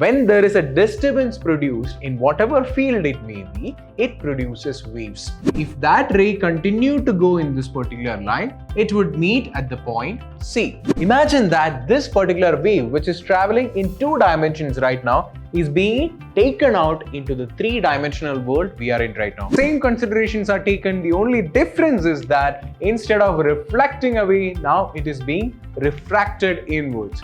When there is a disturbance produced in whatever field it may be, it produces waves. If that ray continued to go in this particular line, it would meet at the point C. Imagine that this particular wave, which is traveling in 2 dimensions right now, is being taken out into the 3-dimensional world we are in right now. Same considerations are taken. The only difference is that instead of reflecting away, now it is being refracted inwards.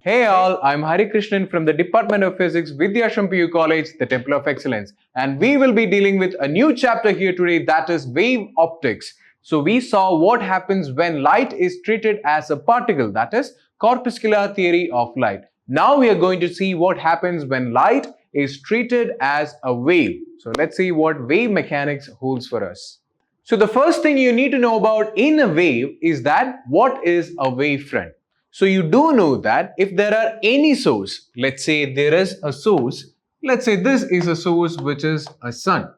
Hey all, I'm Hari Krishnan from the Department of Physics, Vidhyaashram PU College, the Temple of Excellence. And we will be dealing with a new chapter here today, that is wave optics. So we saw what happens when light is treated as a particle, that is corpuscular theory of light. Now we are going to see what happens when light is treated as a wave. So let's see what wave mechanics holds for us. So the first thing you need to know about in a wave is that what is a wavefront. So you do know that if there are any source, let's say there is a source, let's say this is a source which is a sun.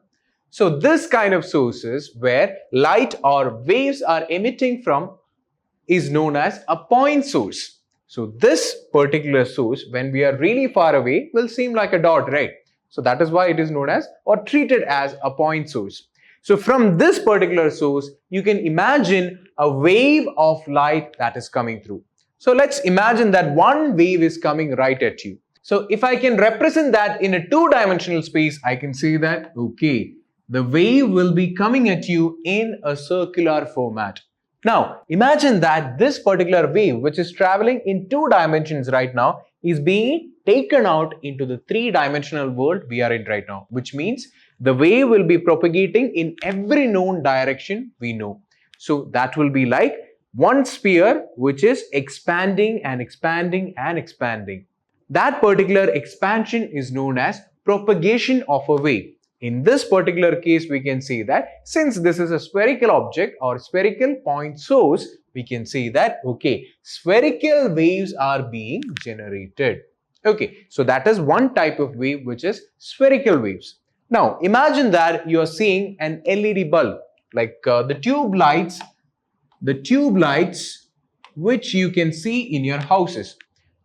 So this kind of sources where light or waves are emitting from is known as a point source. So this particular source, when we are really far away, will seem like a dot, right? So that is why it is known as or treated as a point source. So from this particular source, you can imagine a wave of light that is coming through. So let's imagine that one wave is coming right at you. So if I can represent that in a 2-dimensional space, I can say that, okay, the wave will be coming at you in a circular format. Now, imagine that this particular wave, which is traveling in 2 dimensions right now, is being taken out into the 3-dimensional world we are in right now, which means the wave will be propagating in every known direction we know. So that will be like one sphere which is expanding and expanding and expanding. That particular expansion is known as propagation of a wave. In this particular case, we can say that since this is a spherical object or spherical point source, we can say that, okay, spherical waves are being generated. Okay, so that is one type of wave which is spherical waves. Now, imagine that you are seeing an LED bulb, like the tube lights which you can see in your houses.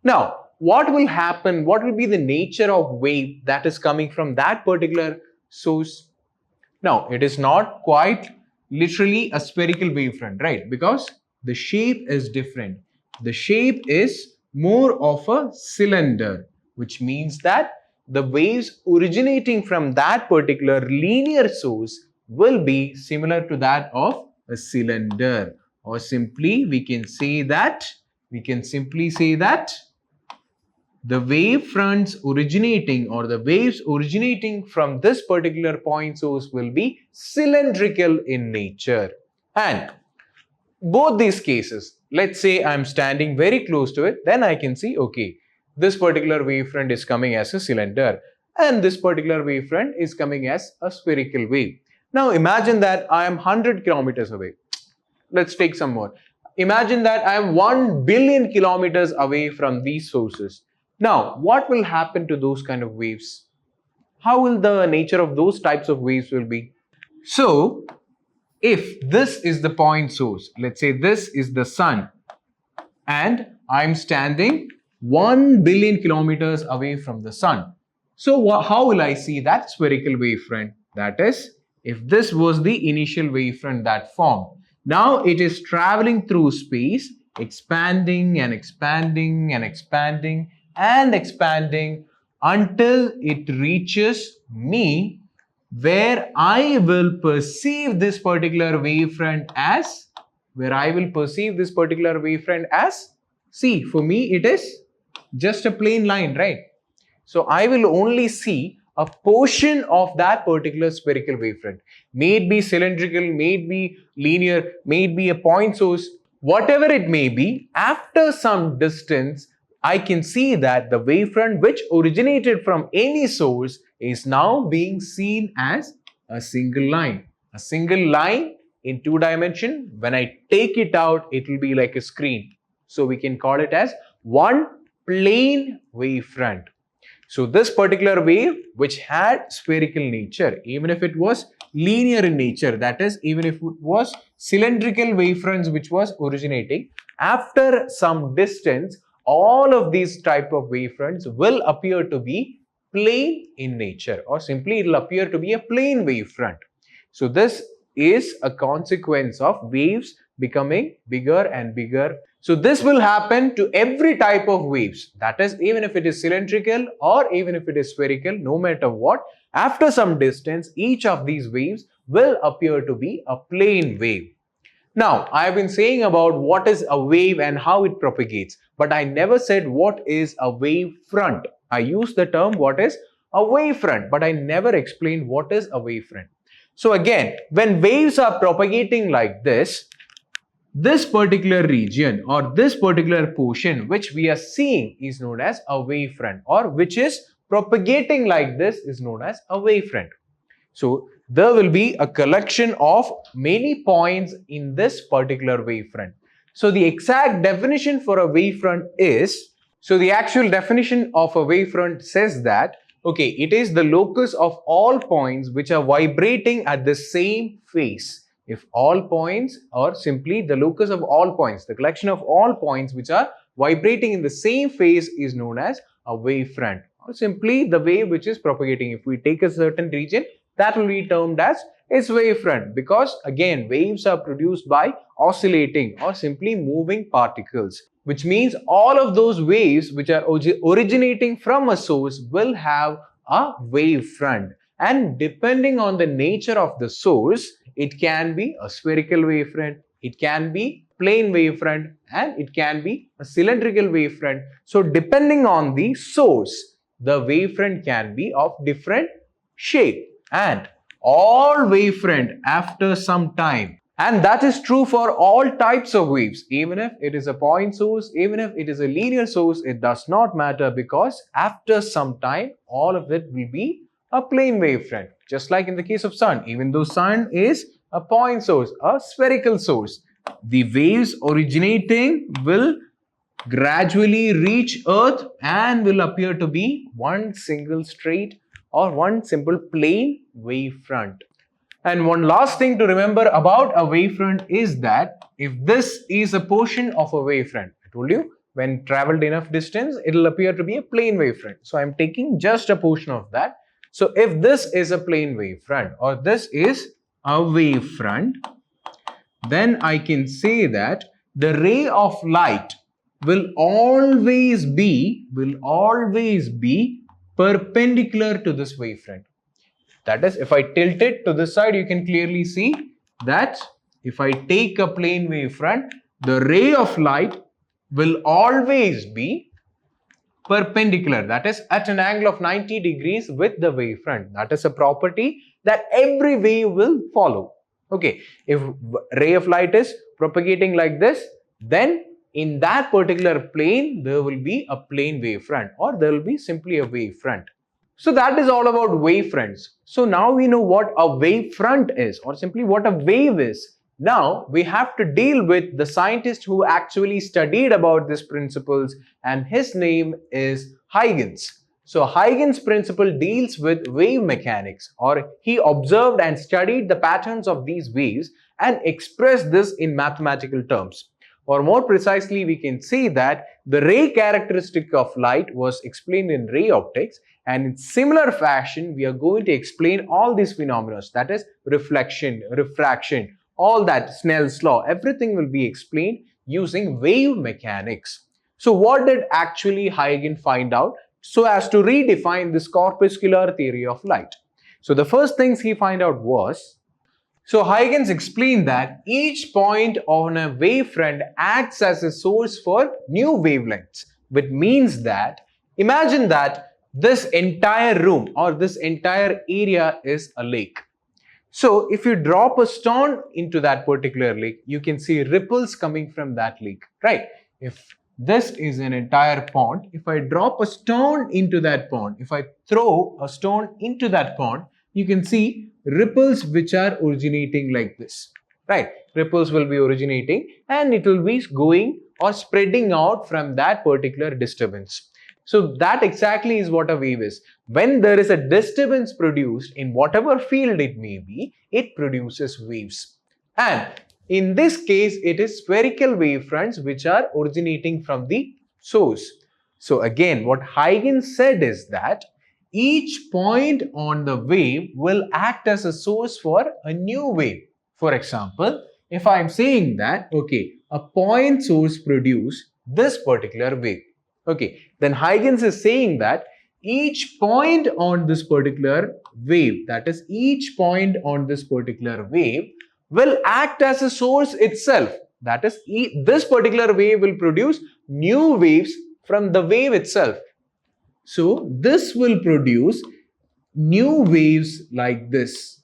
Now, what will happen? What will be the nature of wave that is coming from that particular source? Now, it is not quite literally a spherical wavefront, right? Because the shape is different. The shape is more of a cylinder, which means that the waves originating from that particular linear source will be similar to that of a cylinder. Or simply we can simply say that the wave fronts originating or the waves originating from this particular point source will be cylindrical in nature. And both these cases, let's say I'm standing very close to it, then I can see, okay, this particular wavefront is coming as a cylinder and this particular wavefront is coming as a spherical wave. Now imagine that I am 100 kilometers away. Let's take some more. Imagine that I am 1 billion kilometers away from these sources. Now, what will happen to those kind of waves? How will the nature of those types of waves will be? So, if this is the point source, let's say this is the sun, and I'm standing 1 billion kilometers away from the sun. So, how will I see that spherical wavefront? That is, if this was the initial wavefront that formed. Now it is traveling through space, expanding and expanding and expanding and expanding until it reaches me, where I will perceive this particular wavefront as, see, for me it is just a plain line, right? So I will only see a portion of that particular spherical wavefront. May it be cylindrical, may it be linear, may it be a point source, whatever it may be, after some distance, I can see that the wavefront which originated from any source is now being seen as a single line. A single line in 2 dimensions, when I take it out, it will be like a screen. So we can call it as one plane wavefront. So this particular wave which had spherical nature, even if it was linear in nature, that is, even if it was cylindrical wavefronts which was originating, After some distance, all of these type of wavefronts will appear to be plane in nature, or simply it will appear to be a plane wavefront. So this is a consequence of waves becoming bigger and bigger. So this will happen to every type of waves, that is, even if it is cylindrical or even if it is spherical, no matter what, after some distance, each of these waves will appear to be a plane wave. Now, I have been saying about what is a wave and how it propagates, but I never said what is a wave front. I used the term what is a wave front, but I never explained what is a wave front. So again, when waves are propagating like this particular region or this particular portion which we are seeing is known as a wave front, or which is propagating like this is known as a wave front. So there will be a collection of many points in this particular wavefront. So the exact definition for a wavefront is, so the actual definition of a wavefront says that, okay, it is the locus of all points which are vibrating at the same phase. If all points, or simply the locus of all points, the collection of all points which are vibrating in the same phase is known as a wavefront, or simply the wave which is propagating. If we take a certain region, that will be termed as its wavefront, because again waves are produced by oscillating or simply moving particles, which means all of those waves which are originating from a source will have a wavefront, and depending on the nature of the source, it can be a spherical wavefront, it can be plane wavefront, and it can be a cylindrical wavefront. So depending on the source, the wavefront can be of different shape. And all wavefront after some time, and that is true for all types of waves, even if it is a point source, even if it is a linear source, it does not matter, because after some time all of it will be a plane wavefront. Just like in the case of sun, even though sun is a point source, a spherical source, the waves originating will gradually reach earth and will appear to be one single straight or one simple plane wavefront. And one last thing to remember about a wavefront is that if this is a portion of a wavefront, I told you when traveled enough distance, it will appear to be a plane wavefront. So I'm taking just a portion of that. So if this is a plane wavefront, or this is a wavefront, then I can say that the ray of light will always be perpendicular to this wavefront. That is, if I tilt it to this side, you can clearly see that if I take a plane wavefront, the ray of light will always be perpendicular, that is at an angle of 90 degrees with the wavefront. That is a property that every wave will follow. Okay, if ray of light is propagating like this, then in that particular plane, there will be a plane wavefront, or there will be simply a wavefront. So that is all about wavefronts. So now we know what a wavefront is, or simply what a wave is. Now we have to deal with the scientist who actually studied about these principles, and his name is Huygens. So Huygens' principle deals with wave mechanics, or he observed and studied the patterns of these waves and expressed this in mathematical terms. Or more precisely, we can say that the ray characteristic of light was explained in ray optics, and in similar fashion, we are going to explain all these phenomena, that is reflection, refraction, all that, Snell's law, everything will be explained using wave mechanics. So what did actually Huygens find out so as to redefine this corpuscular theory of light? So the first things he found out was, so Huygens explained that each point on a wavefront acts as a source for new wavelengths, which means that, imagine that this entire room or this entire area is a lake. So if you drop a stone into that particular lake, you can see ripples coming from that lake, right? If this is an entire pond, if I drop a stone into that pond, if I throw a stone into that pond, you can see ripples which are originating like this, right? Ripples will be originating and it will be going or spreading out from that particular disturbance. So that exactly is what a wave is. When there is a disturbance produced in whatever field it may be, it produces waves. And In this case, it is spherical wavefronts which are originating from the source. So again, what Huygens said is that each point on the wave will act as a source for a new wave. For example, if I am saying that, okay, a point source produce this particular wave. Okay, then Huygens is saying that each point on this particular wave, that is each point on this particular wave, will act as a source itself. That is, this particular wave will produce new waves from the wave itself. So this will produce new waves like this.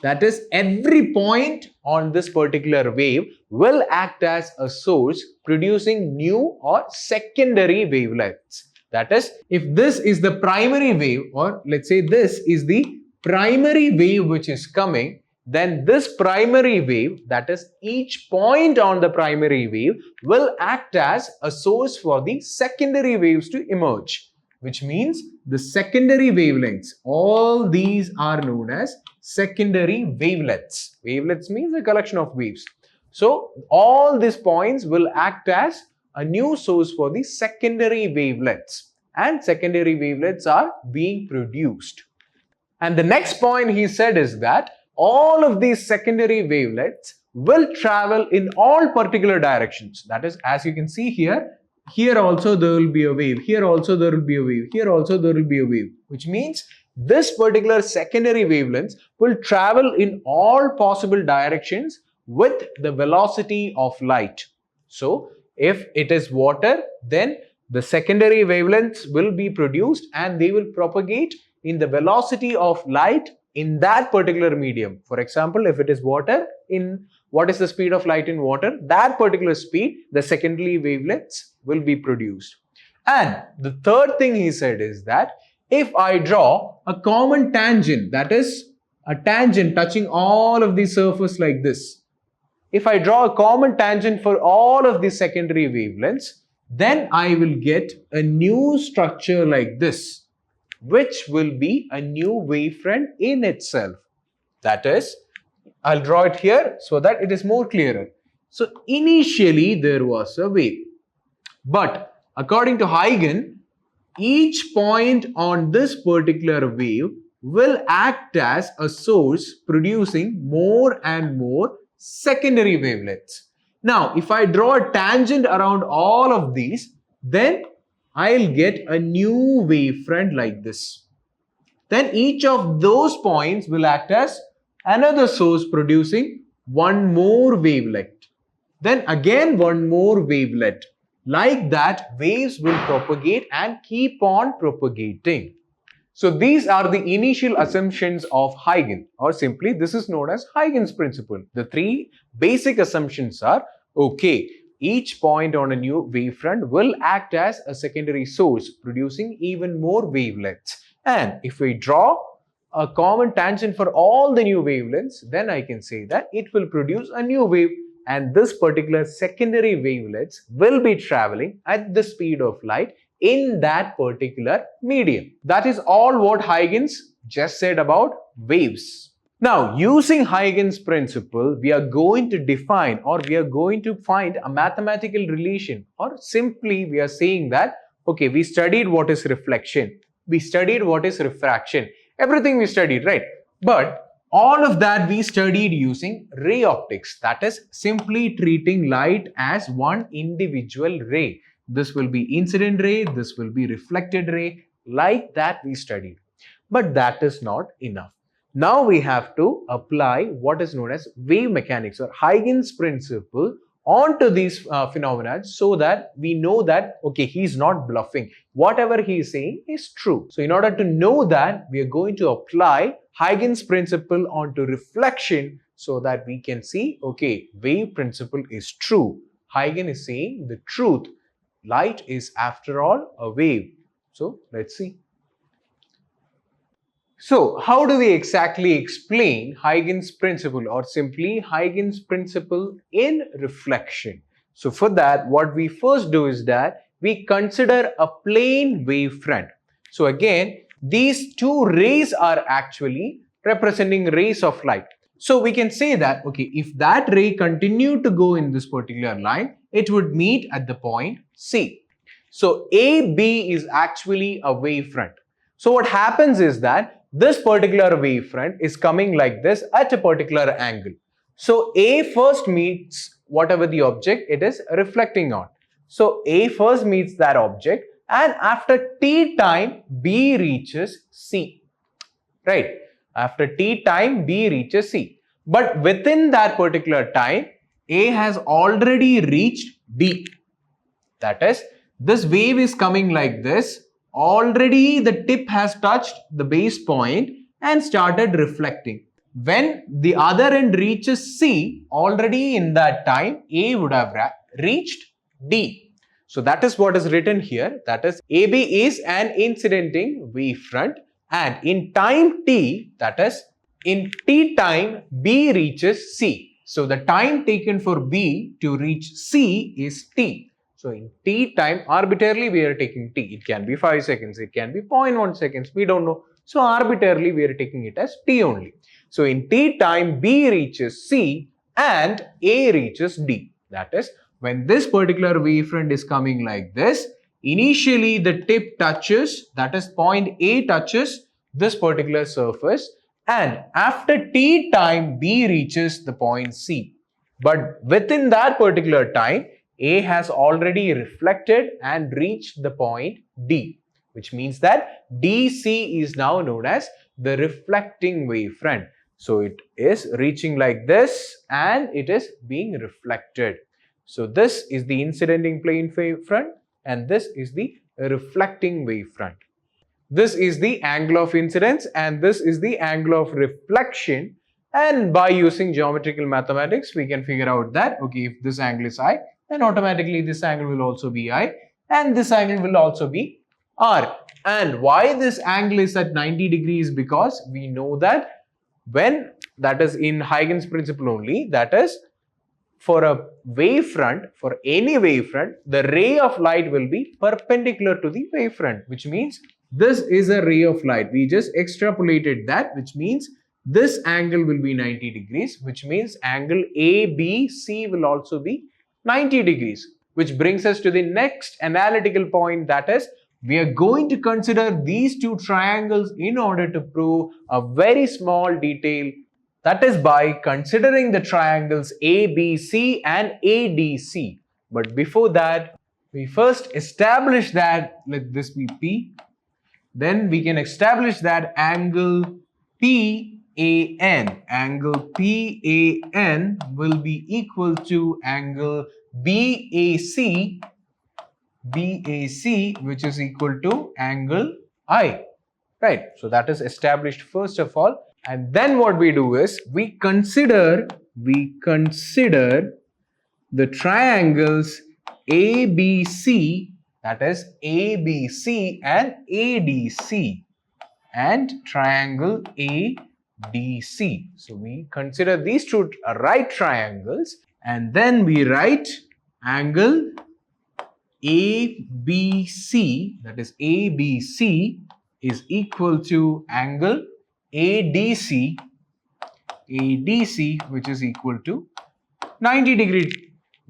That is, every point on this particular wave will act as a source producing new or secondary wavelets. That is, if this is the primary wave, or let's say this is the primary wave which is coming, then this primary wave, that is each point on the primary wave, will act as a source for the secondary waves to emerge, which means the secondary wavelengths, all these are known as secondary wavelets. Wavelets means a collection of waves. So all these points will act as a new source for the secondary wavelets, and secondary wavelets are being produced. And the next point he said is that all of these secondary wavelets will travel in all particular directions. That is, as you can see here, here also there will be a wave, here also there will be a wave, here also there will be a wave, which means this particular secondary wavelengths will travel in all possible directions with the velocity of light. So if it is water, then the secondary wavelengths will be produced and they will propagate in the velocity of light in that particular medium. For example, if it is water, in what is the speed of light in water? That particular speed, the secondary wavelets will be produced. And the third thing he said is that if I draw a common tangent, that is a tangent touching all of the surface like this, if I draw a common tangent for all of the secondary wavelengths, then I will get a new structure like this, which will be a new wavefront in itself. That is, I'll draw it here so that it is more clearer. So initially there was a wave, but according to Huygens, each point on this particular wave will act as a source producing more and more secondary wavelets. Now, if I draw a tangent around all of these, then I'll get a new wavefront like this. Then each of those points will act as another source producing one more wavelet. Then again one more wavelet. Like that, waves will propagate and keep on propagating. So these are the initial assumptions of Huygens, or simply this is known as Huygens principle. The three basic assumptions are, okay, each point on a new wavefront will act as a secondary source producing even more wavelets. And if we draw a common tangent for all the new wavelengths, then I can say that it will produce a new wave, and this particular secondary wavelets will be traveling at the speed of light in that particular medium. That is all what Huygens just said about waves. Now, using Huygens principle, we are going to define, or we are going to find a mathematical relation, or simply we are saying that, okay, we studied what is reflection, we studied what is refraction, everything we studied, right? But all of that we studied using ray optics, that is simply treating light as one individual ray. This will be incident ray, this will be reflected ray, like that we studied. But that is not enough. Now we have to apply what is known as wave mechanics or Huygens principle onto these phenomena, so that we know that, okay, he's not bluffing. Whatever he is saying is true. So in order to know that, we are going to apply Huygens principle onto reflection so that we can see, okay, wave principle is true. Huygens is saying the truth. Light is after all a wave. So let's see. So how do we exactly explain Huygens principle, or simply Huygens principle in reflection? So for that, what we first do is that we consider a plane wavefront. So again, these two rays are actually representing rays of light. So we can say that, okay, if that ray continued to go in this particular line, it would meet at the point C. So AB is actually a wavefront. So what happens is that this particular wavefront is coming like this at a particular angle. So A first meets whatever the object it is reflecting on. So A first meets that object, and after T time B reaches C. Right? After T time B reaches C. But within that particular time, A has already reached D. That is, this wave is coming like this. Already the tip has touched the base point and started reflecting. When the other end reaches C, already in that time, A would have reached D. So that is what is written here. That is, AB is an incidenting wavefront, and in time T, that is, in T time, B reaches C. So the time taken for B to reach C is T. So in T time, arbitrarily we are taking T. It can be 5 seconds, it can be 0.1 seconds, we don't know. So arbitrarily we are taking it as T only. So in T time, B reaches C and A reaches D. That is, when this particular wavefront is coming like this, initially the tip touches, that is point A touches this particular surface, and after T time, B reaches the point C. But within that particular time, A has already reflected and reached the point D, which means that DC is now known as the reflecting wavefront. So it is reaching like this and it is being reflected. So this is the incidenting plane wavefront and this is the reflecting wavefront. This is the angle of incidence and this is the angle of reflection. And by using geometrical mathematics, we can figure out that, okay, if this angle is I, then automatically this angle will also be I and this angle will also be R. And why this angle is at 90 degrees? Because we know that when, that is in Huygens principle only, that is, for a wavefront, for any wavefront, the ray of light will be perpendicular to the wavefront, which means this is a ray of light. We just extrapolated that, which means this angle will be 90 degrees, which means angle ABC will also be 90 degrees, which brings us to the next analytical point, that is, we are going to consider these two triangles in order to prove a very small detail, that is by considering the triangles ABC and ADC. But before that, we first establish that, let this be P, then we can establish that angle PAN will be equal to angle BAC, which is equal to angle I, right? So that is established first of all, and then what we do is we consider the triangles ABC, that is ABC and ADC, and triangle ADC. So we consider these two right triangles and then we write angle ABC, that is ABC is equal to angle ADC, which is equal to 90 degrees.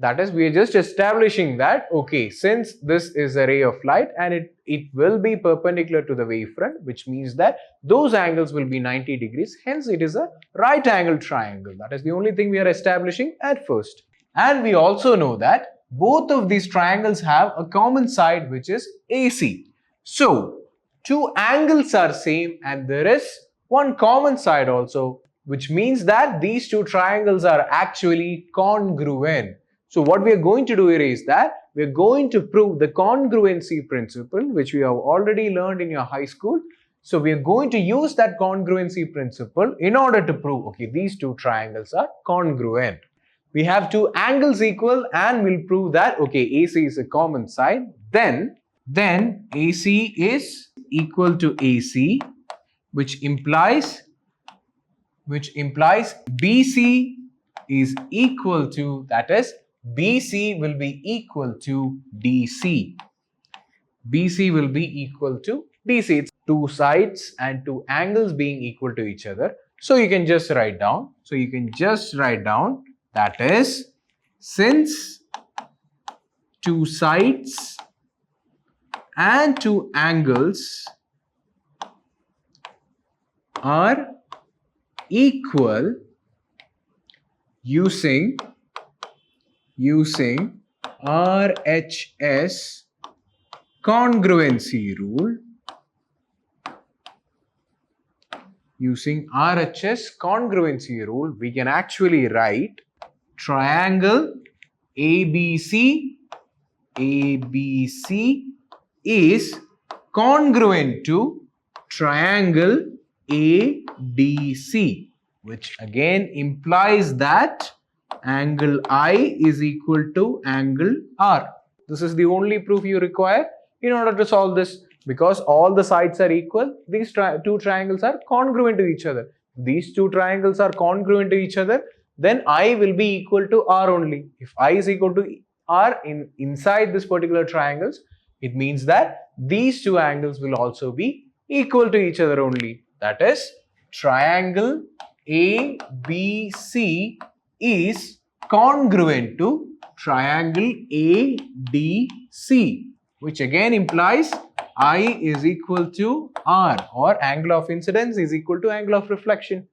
That is, we are just establishing that, okay, since this is a ray of light and it will be perpendicular to the wavefront, which means that those angles will be 90 degrees. Hence, it is a right angle triangle. That is the only thing we are establishing at first. And we also know that both of these triangles have a common side, which is AC. So, two angles are same and there is one common side also, which means that these two triangles are actually congruent. So what we are going to do here is that we are going to prove the congruency principle, which we have already learned in your high school. So we are going to use that congruency principle in order to prove, okay, these two triangles are congruent. We have two angles equal and we'll prove that, okay, AC is a common side. Then AC is equal to AC, which implies BC is equal to, that is, BC will be equal to DC. BC will be equal to DC. It's two sides and two angles being equal to each other. So you can just write down. That is, since two sides and two angles are equal using RHS congruency rule. Using RHS congruency rule, we can actually write triangle ABC is congruent to triangle ADC, which again implies that angle I is equal to angle R. This is the only proof you require in order to solve this, because all the sides are equal. These two triangles are congruent to each other. These two triangles are congruent to each other, then I will be equal to R only. If I is equal to R inside this particular triangles, it means that these two angles will also be equal to each other only. That is, triangle ABC is congruent to triangle ADC, which again implies I is equal to R, or angle of incidence is equal to angle of reflection.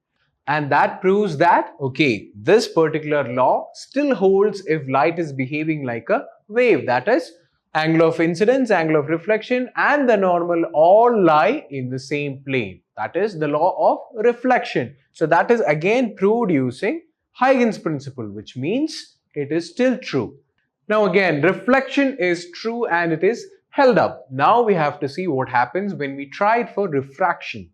And that proves that, okay, this particular law still holds if light is behaving like a wave. That is, angle of incidence, angle of reflection, and the normal all lie in the same plane. That is the law of reflection. So that is again proved using Huygens principle, which means it is still true. Now again, reflection is true and it is held up. Now we have to see what happens when we try it for refraction.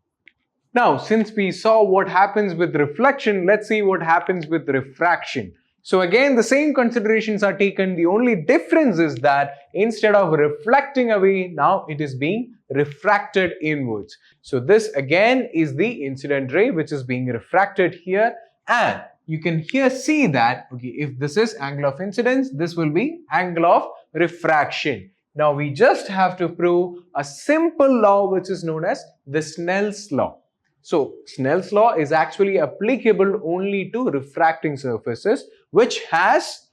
Now, since we saw what happens with reflection, let's see what happens with refraction. So again, the same considerations are taken. The only difference is that instead of reflecting away, now it is being refracted inwards. So this again is the incident ray which is being refracted here, and you can here see that, okay, if this is angle of incidence, this will be angle of refraction. Now we just have to prove a simple law which is known as the Snell's law. So Snell's law is actually applicable only to refracting surfaces which has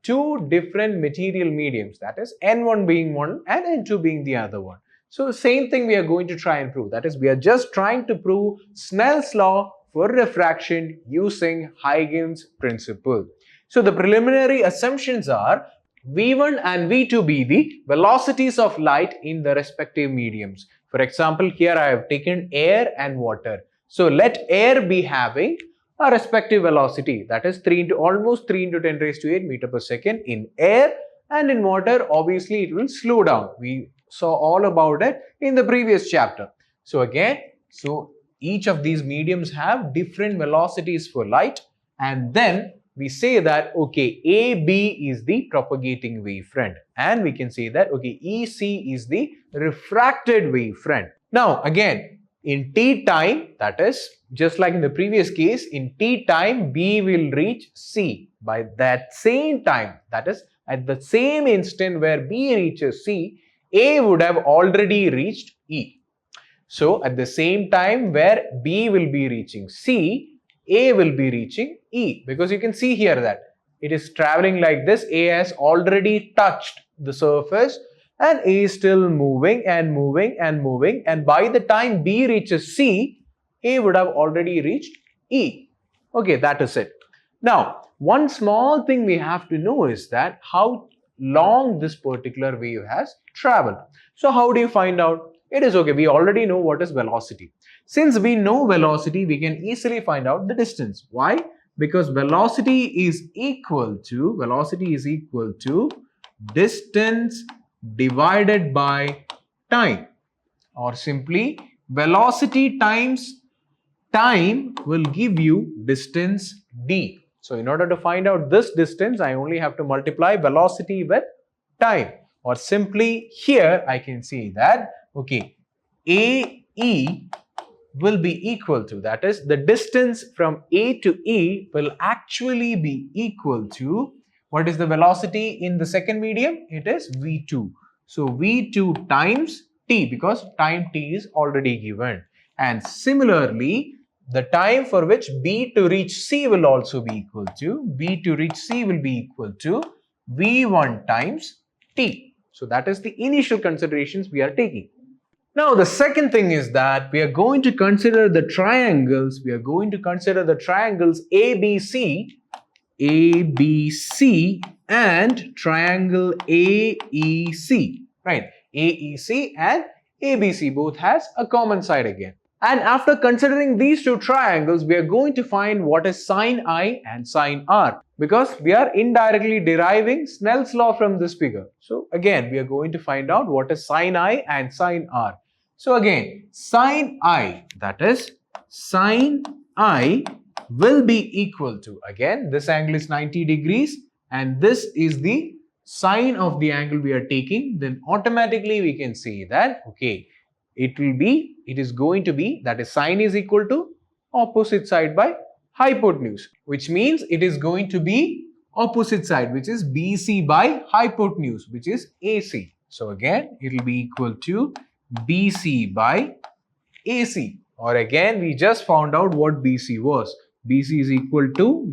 two different material mediums, that is N1 being one and N2 being the other one. So same thing we are going to try and prove, that is we are just trying to prove Snell's law for refraction using Huygens principle. So the preliminary assumptions are V1 and V2 be the velocities of light in the respective mediums. For example, here I have taken air and water. So let air be having a respective velocity, that is almost 3 into 10 raised to 8 meter per second in air, and in water obviously it will slow down. We saw all about it in the previous chapter. So again, each of these mediums have different velocities for light, and then we say that, okay, AB is the propagating wavefront, and we can say that, okay, EC is the refracted wavefront. Now again, in T time, that is just like in the previous case, in T time B will reach C. By that same time, that is at the same instant where B reaches C, A would have already reached E. So at the same time where B will be reaching C, A will be reaching E, because you can see here that it is traveling like this. A has already touched the surface and A is still moving and moving and moving, and by the time B reaches C, A would have already reached E. Okay, that is it. Now, one small thing we have to know is that how long this particular wave has traveled. So how do you find out? It is okay, we already know what is velocity. Since we know velocity, we can easily find out the distance. Why? Because velocity is equal to distance divided by time, or simply velocity times time will give you distance d. So in order to find out this distance, I only have to multiply velocity with time, or simply here I can say that, okay, AE will be equal to, that is the distance from A to E will actually be equal to, what is the velocity in the second medium? It is V2. So V2 times T, because time T is already given. And similarly, the time for which B to reach C will also be equal to, B to reach C will be equal to V1 times T. So that is the initial considerations we are taking. Now the second thing is that we are going to consider the triangles, ABC, and triangle AEC, right? AEC and ABC both has a common side again. And after considering these two triangles, we are going to find what is sine I and sine R, because we are indirectly deriving Snell's law from this figure. So again, we are going to find out what is sine I and sine R. So again, sine I, that is sine I will be equal to, again, this angle is 90 degrees and this is the sine of the angle we are taking. Then automatically we can say that, okay, it is going to be, that is sine is equal to opposite side by hypotenuse, which means it is going to be opposite side, which is BC by hypotenuse, which is AC. So again, it will be equal to BC by AC, or again, we just found out what BC was. BC is equal to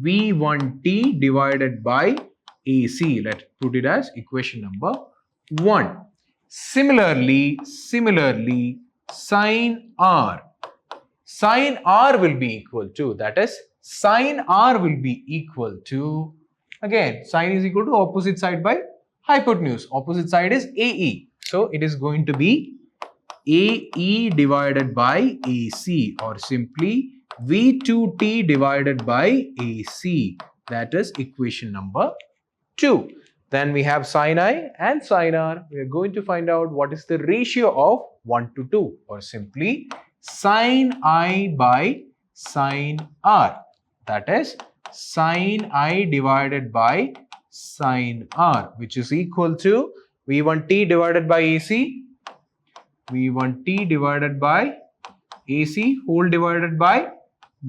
V1T divided by AC. Let's put it as equation number 1. Similarly, sine R will be equal to, that is sine R will be equal to, again, sine is equal to opposite side by hypotenuse. Opposite side is AE. So it is going to be AE divided by AC, or simply V2T divided by AC. That is equation number 2. Then we have sine I and sine R. We are going to find out what is the ratio of 1 to 2, or simply sine I by sine R. That is sine I divided by sine R, which is equal to V1T divided by AC, V1T divided by AC whole divided by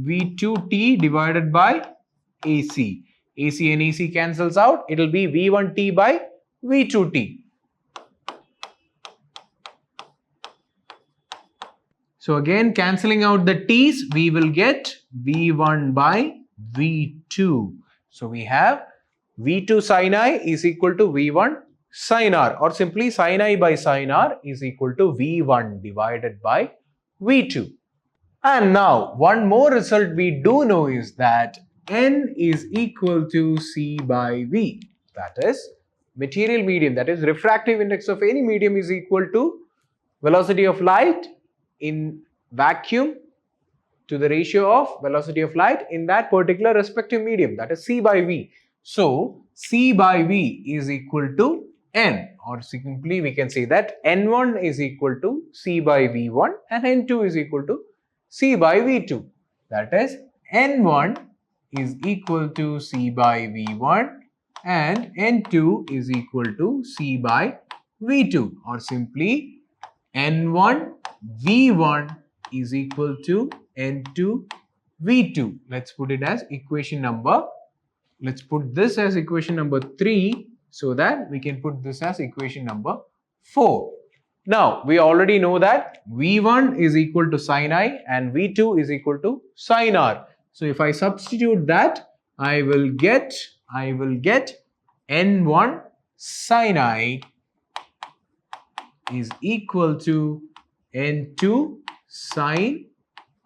V2T divided by AC. AC and AC cancels out. It will be V1T by V2T. So again, cancelling out the T's, we will get V1 by V2. So we have V2 sin I is equal to V1 sin R, or simply sin I by sin R is equal to V1 divided by V2. And now one more result we do know is that N is equal to C by V. That is material medium, that is refractive index of any medium is equal to velocity of light in vacuum to the ratio of velocity of light in that particular respective medium, that is C by V. So C by V is equal to N, or simply we can say that N1 is equal to C by V1 and N2 is equal to C by V2. That is N1 is equal to C by V1 and N2 is equal to C by V2, or simply N1 V1 is equal to N2 V2. Let's put it as equation number, let's put this as equation number 3 so that we can put this as equation number 4. Now we already know that V1 is equal to sin I and V2 is equal to sin R. So if I substitute that, I will get N1 sin I is equal to N2 sin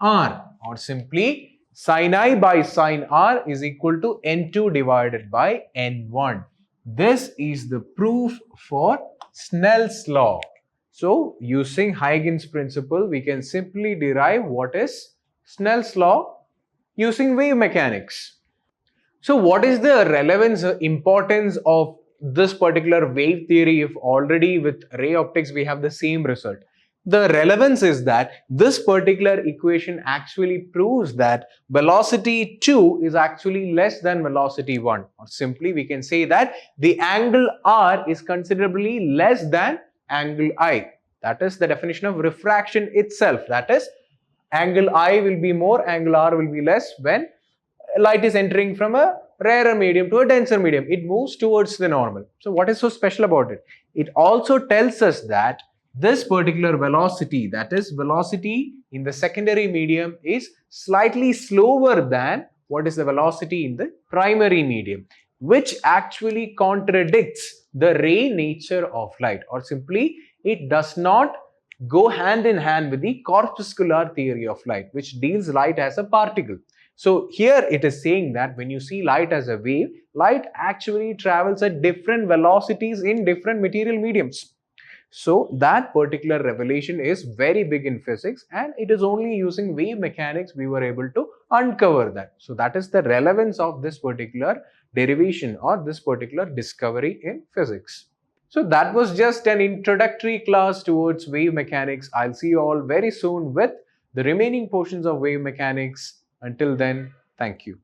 R, or simply sin I by sin R is equal to N2 divided by N1. This is the proof for Snell's law. So using Huygens principle, we can simply derive what is Snell's law using wave mechanics. So what is the relevance, importance of this particular wave theory if already with ray optics we have the same result? The relevance is that this particular equation actually proves that velocity 2 is actually less than velocity 1, or simply we can say that the angle R is considerably less than angle I. That is the definition of refraction itself. That is, angle I will be more, angle R will be less when light is entering from a rarer medium to a denser medium. It moves towards the normal. So what is so special about it? It also tells us that this particular velocity, that is velocity in the secondary medium, is slightly slower than what is the velocity in the primary medium, which actually contradicts the ray nature of light, or simply it does not go hand in hand with the corpuscular theory of light, which deals light as a particle. So here it is saying that when you see light as a wave, light actually travels at different velocities in different material mediums. So that particular revelation is very big in physics, and it is only using wave mechanics we were able to uncover that. So that is the relevance of this particular derivation or this particular discovery in physics. So that was just an introductory class towards wave mechanics. I'll see you all very soon with the remaining portions of wave mechanics. Until then, thank you.